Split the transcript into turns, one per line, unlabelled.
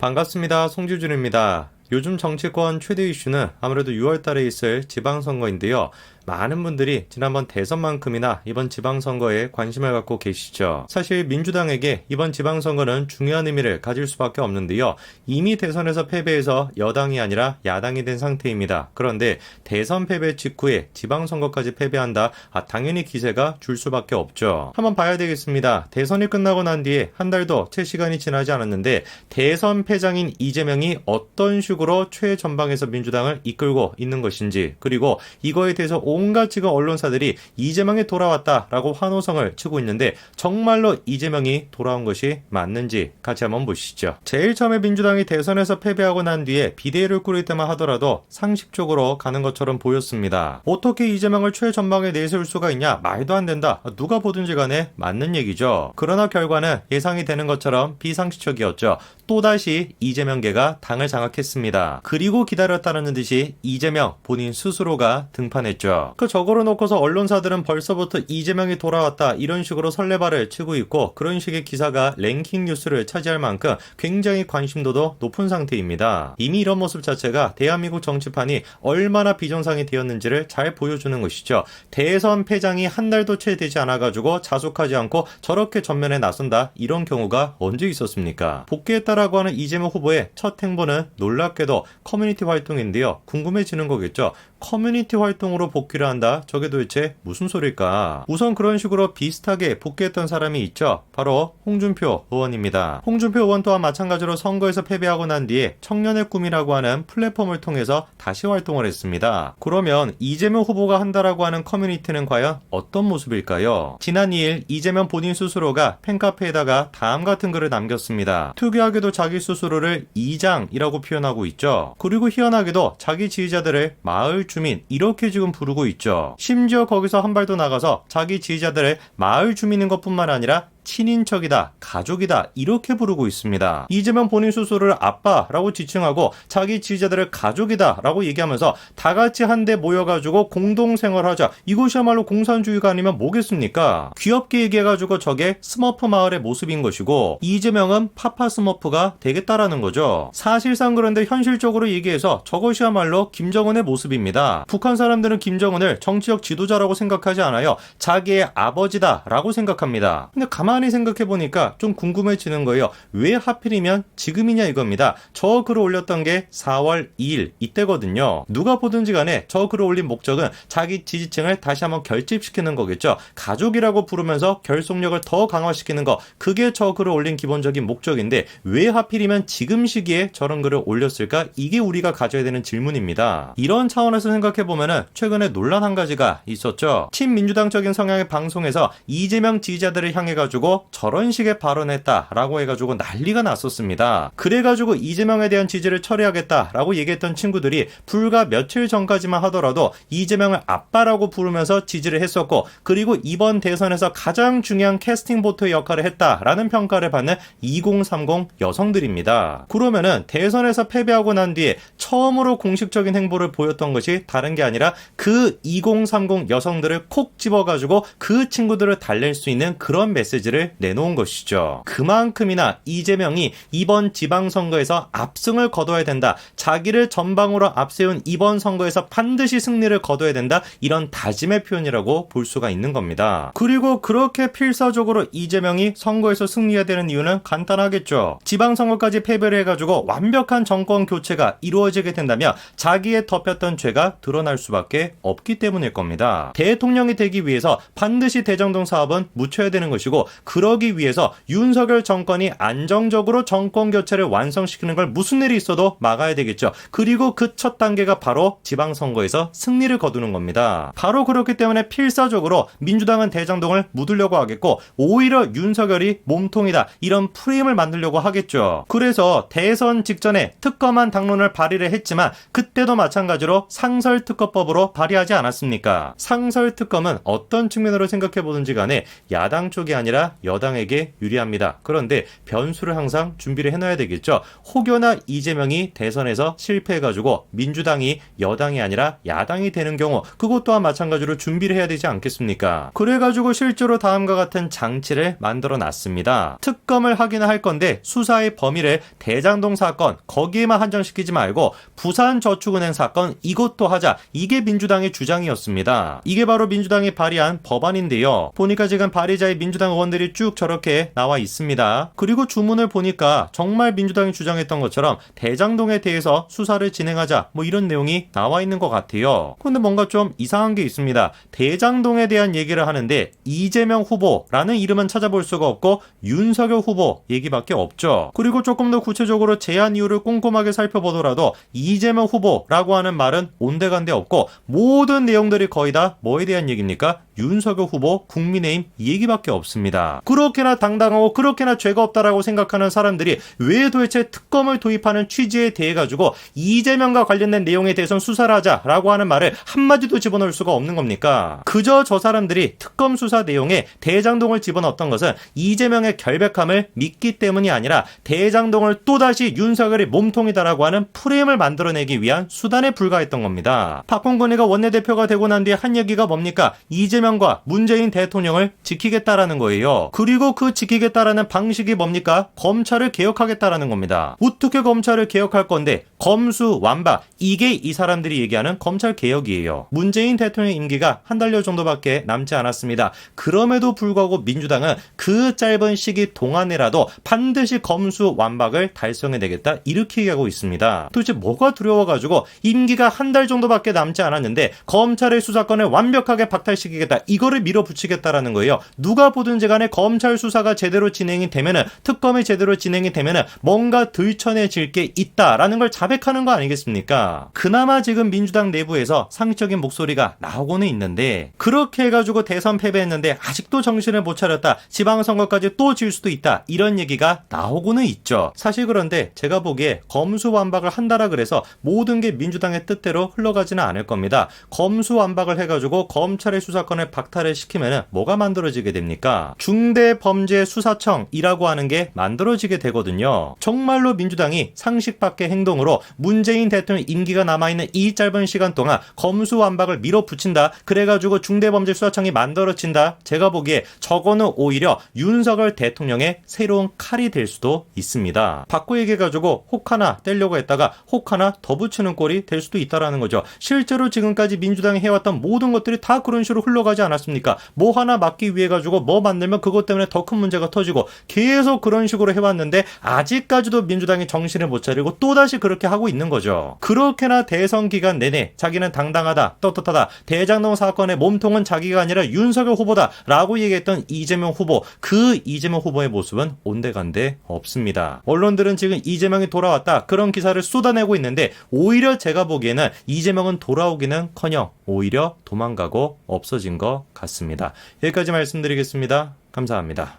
반갑습니다. 송지준입니다. 요즘 정치권 최대 이슈는 아무래도 6월달에 있을 지방선거인데요. 많은 분들이 지난번 대선만큼이나 이번 지방선거에 관심을 갖고 계시죠. 사실 민주당에게 이번 지방선거는 중요한 의미를 가질 수밖에 없는데요. 이미 대선에서 패배해서 여당이 아니라 야당이 된 상태입니다. 그런데 대선 패배 직후에 지방선거까지 패배한다? 당연히 기세가 줄 수밖에 없죠. 한번 봐야 되겠습니다. 대선이 끝나고 난 뒤에 한 달도 채 시간이 지나지 않았는데 대선 패장인 이재명이 어떤 식으로 최전방에서 민주당을 이끌고 있는 것인지, 그리고 이거에 대해서 온갖 지금 언론사들이 이재명이 돌아왔다라고 환호성을 치고 있는데 정말로 이재명이 돌아온 것이 맞는지 같이 한번 보시죠. 제일 처음에 민주당이 대선에서 패배하고 난 뒤에 비대위를 꾸릴 때만 하더라도 상식적으로 가는 것처럼 보였습니다. 어떻게 이재명을 최전방에 내세울 수가 있냐? 말도 안 된다. 누가 보든지 간에 맞는 얘기죠. 그러나 결과는 예상이 되는 것처럼 비상식적이었죠. 또다시 이재명계가 당을 장악했습니다. 그리고 기다렸다는 듯이 이재명 본인 스스로가 등판했죠. 그 저거로 놓고서 언론사들은 벌써부터 이재명이 돌아왔다 이런 식으로 설레발을 치고 있고, 그런 식의 기사가 랭킹 뉴스를 차지할 만큼 굉장히 관심도도 높은 상태입니다. 이미 이런 모습 자체가 대한민국 정치판이 얼마나 비정상이 되었는지를 잘 보여주는 것이죠. 대선 패장이 한 달도 채 되지 않아가지고 자숙하지 않고 저렇게 전면에 나선다, 이런 경우가 언제 있었습니까? 복귀했다라고 하는 이재명 후보의 첫 행보는 놀랍게도 커뮤니티 활동인데요. 궁금해지는 거겠죠. 커뮤니티 활동으로 복귀를 한다? 저게 도대체 무슨 소릴까? 우선 그런 식으로 비슷하게 복귀했던 사람이 있죠. 바로 홍준표 의원입니다. 홍준표 의원 또한 마찬가지로 선거에서 패배하고 난 뒤에 청년의 꿈이라고 하는 플랫폼을 통해서 다시 활동을 했습니다. 그러면 이재명 후보가 한다라고 하는 커뮤니티는 과연 어떤 모습일까요? 지난 2일 이재명 본인 스스로가 팬카페에다가 다음 같은 글을 남겼습니다. 특이하게도 자기 스스로를 이장이라고 표현하고 있죠. 그리고 희한하게도 자기 지지자들을 마을 주민 이렇게 지금 부르고 있죠. 심지어 거기서 한 발 더 나가서 자기 지지자들을 마을 주민인 것뿐만 아니라 친인척이다, 가족이다 이렇게 부르고 있습니다. 이재명 본인 스스로를 아빠라고 지칭하고 자기 지지자들을 가족이다 라고 얘기하면서 다 같이 한데 모여가지고 공동생활하자, 이것이야말로 공산주의가 아니면 뭐겠습니까? 귀엽게 얘기해가지고 저게 스머프 마을의 모습인 것이고, 이재명은 파파 스머프가 되겠다라는 거죠. 사실상 그런데 현실적으로 얘기해서 저것이야말로 김정은의 모습입니다. 북한 사람들은 김정은을 정치적 지도자라고 생각하지 않아요. 자기의 아버지다 라고 생각합니다. 근데 가만히 생각해보니까 좀 궁금해지는 거예요. 왜 하필이면 지금이냐 이겁니다. 저 글을 올렸던 게 4월 2일 이때거든요. 누가 보든지 간에 저 글을 올린 목적은 자기 지지층을 다시 한번 결집시키는 거겠죠. 가족이라고 부르면서 결속력을 더 강화시키는 거, 그게 저 글을 올린 기본적인 목적인데 왜 하필이면 지금 시기에 저런 글을 올렸을까? 이게 우리가 가져야 되는 질문입니다. 이런 차원에서 생각해보면은 최근에 논란 한 가지가 있었죠. 친민주당적인 성향의 방송에서 이재명 지지자들을 향해가지고 저런 식의 발언했다라고 해가지고 난리가 났었습니다. 그래가지고 이재명에 대한 지지를 처리하겠다라고 얘기했던 친구들이 불과 며칠 전까지만 하더라도 이재명을 아빠라고 부르면서 지지를 했었고, 그리고 이번 대선에서 가장 중요한 캐스팅 보트의 역할을 했다라는 평가를 받는 2030 여성들입니다. 그러면은 대선에서 패배하고 난 뒤에 처음으로 공식적인 행보를 보였던 것이 다른 게 아니라 그 2030 여성들을 콕 집어가지고 그 친구들을 달랠 수 있는 그런 메시지를 내놓은 것이죠. 그만큼이나 이재명이 이번 지방선거에서 압승을 거둬야 된다, 자기를 전방으로 앞세운 이번 선거에서 반드시 승리를 거둬야 된다, 이런 다짐의 표현이라고 볼 수가 있는 겁니다. 그리고 그렇게 필사적으로 이재명이 선거에서 승리해야 되는 이유는 간단하겠죠. 지방선거까지 패배를 해가지고 완벽한 정권 교체가 이루어지게 된다면 자기의 덮였던 죄가 드러날 수밖에 없기 때문일 겁니다. 대통령이 되기 위해서 반드시 대장동 사업은 묻혀야 되는 것이고, 그러기 위해서 윤석열 정권이 안정적으로 정권 교체를 완성시키는 걸 무슨 일이 있어도 막아야 되겠죠. 그리고 그 첫 단계가 바로 지방선거에서 승리를 거두는 겁니다. 바로 그렇기 때문에 필사적으로 민주당은 대장동을 묻으려고 하겠고, 오히려 윤석열이 몸통이다 이런 프레임을 만들려고 하겠죠. 그래서 대선 직전에 특검안 당론을 발의를 했지만 그때도 마찬가지로 상설특검법으로 발의하지 않았습니까? 상설특검은 어떤 측면으로 생각해보든지 간에 야당 쪽이 아니라 아니라 여당에게 유리합니다. 그런데 변수를 항상 준비를 해놔야 되겠죠. 혹여나 이재명이 대선에서 실패해가지고 민주당이 여당이 아니라 야당이 되는 경우 그것 또한 마찬가지로 준비를 해야 되지 않겠습니까? 그래가지고 실제로 다음과 같은 장치를 만들어 놨습니다. 특검을 하기는 할 건데 수사의 범위를 대장동 사건 거기에만 한정시키지 말고 부산저축은행 사건 이것도 하자. 이게 민주당의 주장이었습니다. 이게 바로 민주당이 발의한 법안인데요. 보니까 지금 발의자의 민주당 의원들이 쭉 저렇게 나와 있습니다. 그리고 주문을 보니까 정말 민주당이 주장했던 것처럼 대장동에 대해서 수사를 진행하자 뭐 이런 내용이 나와 있는 것 같아요. 근데 뭔가 좀 이상한 게 있습니다. 대장동에 대한 얘기를 하는데 이재명 후보라는 이름은 찾아볼 수가 없고 윤석열 후보 얘기밖에 없죠. 그리고 조금 더 구체적으로 제안 이유를 꼼꼼하게 살펴보더라도 이재명 후보라고 하는 말은 온데간데 없고 모든 내용들이 거의 다 뭐에 대한 얘기입니까? 윤석열 후보, 국민의힘 이 얘기밖에 없습니다. 그렇게나 당당하고 그렇게나 죄가 없다라고 생각하는 사람들이 왜 도대체 특검을 도입하는 취지에 대해 가지고 이재명과 관련된 내용에 대해서는 수사를 하자라고 하는 말을 한마디도 집어넣을 수가 없는 겁니까? 그저 저 사람들이 특검 수사 내용에 대장동을 집어넣었던 것은 이재명의 결백함을 믿기 때문이 아니라 대장동을 또다시 윤석열의 몸통이다라고 하는 프레임을 만들어내기 위한 수단에 불과했던 겁니다. 박홍근이가 원내대표가 되고 난 뒤에 한 얘기가 뭡니까? 이재명과 문재인 대통령을 지키겠다라는 거예요. 그리고 그 지키겠다라는 방식이 뭡니까? 검찰을 개혁하겠다라는 겁니다. 어떻게 검찰을 개혁할 건데 검수완박 이게 이 사람들이 얘기하는 검찰 개혁이에요. 문재인 대통령 임기가 한 달여 정도밖에 남지 않았습니다. 그럼에도 불구하고 민주당은 그 짧은 시기 동안에라도 반드시 검수완박을 달성해내겠다 이렇게 얘기하고 있습니다. 도대체 뭐가 두려워가지고 임기가 한 달 정도밖에 남지 않았는데 검찰의 수사권을 완벽하게 박탈시키겠다 이거를 밀어붙이겠다라는 거예요. 누가 보든지 간에 검찰 수사가 제대로 진행이 되면은 특검이 제대로 진행이 되면은 뭔가 들춰내질 게 있다라는 걸 자백하는 거 아니겠습니까? 그나마 지금 민주당 내부에서 상식적인 목소리가 나오고는 있는데 그렇게 해가지고 대선 패배했는데 아직도 정신을 못 차렸다. 지방선거까지 또 질 수도 있다. 이런 얘기가 나오고는 있죠. 사실 그런데 제가 보기에 검수완박을 한다라 그래서 모든 게 민주당의 뜻대로 흘러가지는 않을 겁니다. 검수완박을 해가지고 검찰의 수사권을 박탈을 시키면은 뭐가 만들어지게 됩니까? 중대범죄수사청이라고 하는 게 만들어지게 되거든요. 정말로 민주당이 상식 밖의 행동으로 문재인 대통령 임기가 남아있는 이 짧은 시간 동안 검수완박을 밀어붙인다. 그래가지고 중대범죄수사청이 만들어진다. 제가 보기에 저거는 오히려 윤석열 대통령의 새로운 칼이 될 수도 있습니다. 바꿔 얘기해가지고 혹 하나 떼려고 했다가 혹 하나 더 붙이는 꼴이 될 수도 있다라는 거죠. 실제로 지금까지 민주당이 해왔던 모든 것들이 다 그런 식으로 흘러가지 않았습니까? 뭐 하나 막기 위해 가지고 뭐 만들면 그것 때문에 더 큰 문제가 터지고 계속 그런 식으로 해왔는데 아직까지도 민주당이 정신을 못 차리고 또다시 그렇게 하고 있는 거죠. 그렇게나 대선 기간 내내 자기는 당당하다, 떳떳하다, 대장동 사건의 몸통은 자기가 아니라 윤석열 후보다 라고 얘기했던 이재명 후보, 그 이재명 후보의 모습은 온데간데 없습니다. 언론들은 지금 이재명이 돌아왔다 그런 기사를 쏟아내고 있는데 오히려 제가 보기에는 이재명은 돌아오기는커녕 오히려 도망가고 없어진 것 같습니다. 여기까지 말씀드리겠습니다. 감사합니다.